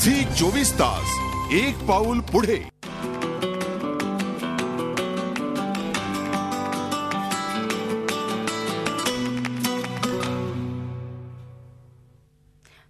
Zee 24 तास एक पाऊल पुढे।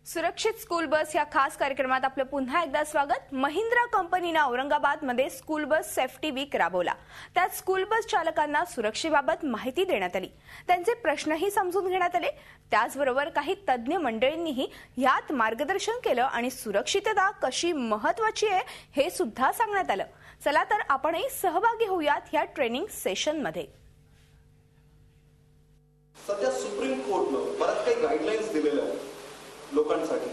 सुरक्षित स्कूल बस या खास कार्यक्रमात आपलं पुन्हा एकदा स्वागत। महिंद्रा कंपनीने औरंगाबादमध्ये स्कूल बस सेफ्टी वीक राबवला। त्यात स्कूल बस चालकांना सुरक्षेबाबत माहिती देण्यात आली, त्यांचे प्रश्नही समजून घेण्यात आले। त्याचबरोबर काही तज्ञ मंडळींनीही यात मार्गदर्शन केलं आणि सुरक्षितता कशी महत्त्वाची आहे हे सुद्धा सांगण्यात आलं। चला तर आपणही सहभागी होऊयात या ट्रेनिंग सेशनमध्ये। सध्या सुप्रीम कोर्टनं बऱ्याच काही गाईडलाईन्स दिलेल्या आहेत लोकांसाठी,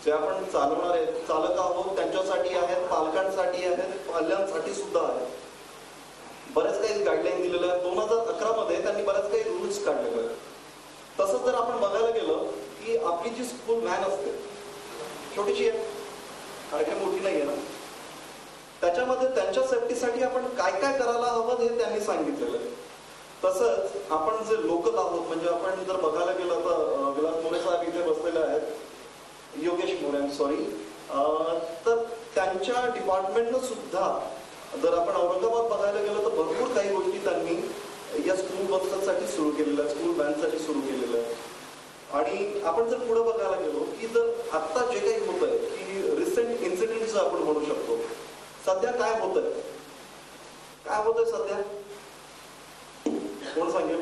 जे आपण चालवणारे चालक आहोत त्यांच्यासाठी आहेत, पालकांसाठी आहेत, पाल्यांसाठी सुद्धा आहेत। बरेच काही गाईडलाईन दिलेल्या आहेत। 2011 मध्ये त्यांनी बरेच काही रूल्स काढलेले आहेत। तसंच जर आपण बघायला गेलं की आपली जी स्कूल व्हॅन असते छोटीशी आहे, फार काही मोठी नाही आहे ना, त्याच्यामध्ये त्यांच्या सेफ्टीसाठी आपण काय काय करायला हवं हे त्यांनी सांगितलेलं आहे। तसंच आपण जे लोकल आहोत, म्हणजे आपण जर बघायला गेलं तर विलास मोरे साहेब इथे बसलेले आहेत, योगेश मोरे सॉरी, तर त्यांच्या डिपार्टमेंटनं सुद्धा जर आपण औरंगाबाद बघायला गेलं तर भरपूर काही गोष्टी त्यांनी या स्कूल बससाठी सुरू केलेल्या आहेत, स्कूल व्हॅनसाठी सुरू केलेलं आहे। आणि आपण जर पुढे बघायला गेलो की जर आता जे काही होत आहे की रिसेंट इन्सिडेंट आपण म्हणू शकतो, सध्या काय होत आहे, काय होत आहे सध्या कोण सांगेल?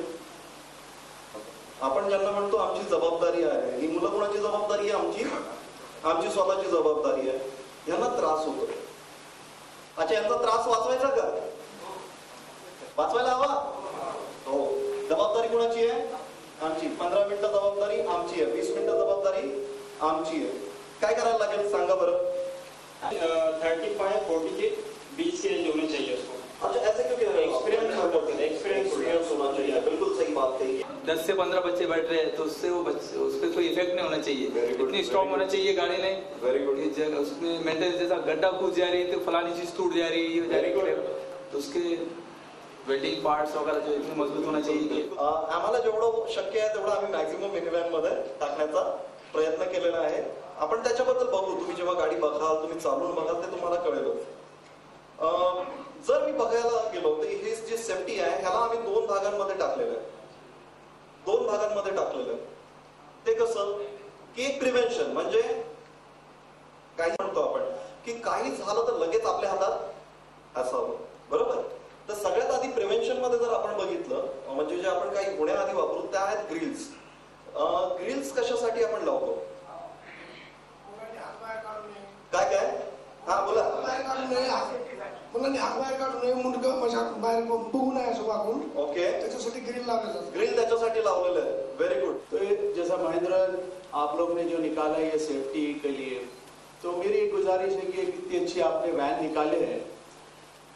आपण ज्यांना म्हणतो आमची जबाबदारी आहे, ही मुलं कोणाची जबाबदारी आहे? आमची स्वतःची जबाबदारी आहे। यांना त्रास होतो, अच्छा यांचा त्रास वाचवायचा का? वाचवायला हवा? हो। जबाबदारी कोणाची आहे? आमची। 15 मिनिटं जबाबदारी आमची आहे, 20 मिनिटं जबाबदारी आमची आहे। काय करायला लागेल सांगा बरं? 35-40 के बीच के एज होनी चाहिए उसको। अच्छा ऐसे क्यों कह रहे हो? एक्सपीरियंस होना चाहिए, बिल्कुल सही बात कही। 10 से 15 बच्चे बैठ रहे हैं तो उससे वो बच्चे उस पर कोई इफेक्ट नहीं होना चाहिए। इतनी स्ट्रॉन्ग होना चाहिए गाड़ी नहीं। Very good. उसमें मेंटेनेंस जैसा गड्ढा कूद जा रही है तो फलानी चीज टूट जा रही है, ये हो जा रही है, तो उसके वेल्डिंग पार्ट्स वगैरह जो इतने मजबूत होना चाहिए। आम्हाला जेवढं शक्य आहे तेवढं आम्ही मॅक्झिमम मिनिव्हॅन मध्ये टाकण्याचा प्रयत्न केलेला आहे। आपण त्याच्याबद्दल बघू, तुम्ही जेव्हा गाडी बघाल, तुम्ही चालून बघाल ते तुम्हाला कळेल। जर मी बघायला गेलो तर ही जी सेफ्टी आहे ह्याला आम्ही 2 भागांमध्ये टाकलेलं आहे। 2 भागांमध्ये टाकलेलं आहे ते कसं की एक प्रिव्हेन्शन, म्हणजे काही म्हणतो आपण की काही झालं तर लगेच आपल्या हातात असावं, बरोबर? तर सगळ्यात आधी प्रिव्हेन्शन मध्ये जर आपण बघितलं, म्हणजे जे आपण काही होण्याआधी वापरू त्या आहेत ग्रिल्स। ग्रिल्स कशासाठी आपण लावतो? काय काय? हा बोला। मुलांनी हातबाहेर काढू नये, मुंडकं बाहेर बघू नये असं वागून, ओके, त्याच्यासाठी ग्रिल लावलेलं, ग्रिल त्याच्यासाठी लावलेलं आहे। Very good. तो जैसा महेंद्र आप लोग ने जो निकाला है ये सेफ्टी के लिए, तो मेरी एक गुजारिश है कि इतनी अच्छी आपने वैन निकाले हैं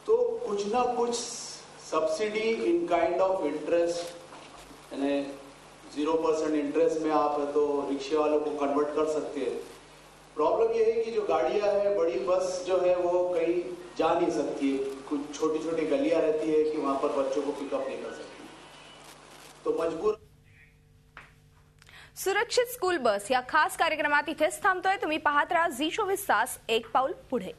तो कुछ ना कुछ subsidy in kind of interest, यानी 0% इंटरेस्ट में आप तो रिक्शे वालों को कन्वर्ट कर सकते हैं। प्रॉब्लम ये है कि जो गाड़ियां है, बड़ी बस जो है वो कहीं जा नहीं सकती है, कुछ छोटी छोटी गलियां रहती है कि वहां पर बच्चों को पिकअप नहीं कर सकती, तो मजबूर। सुरक्षित स्कूल बस या खास कार्यक्रमात इथेच थांबतोय। तुम्ही पाहत राहा झी 24 तास एक पाऊल पुढे।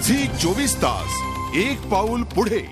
झी 24 तास एक पाऊल पुढे।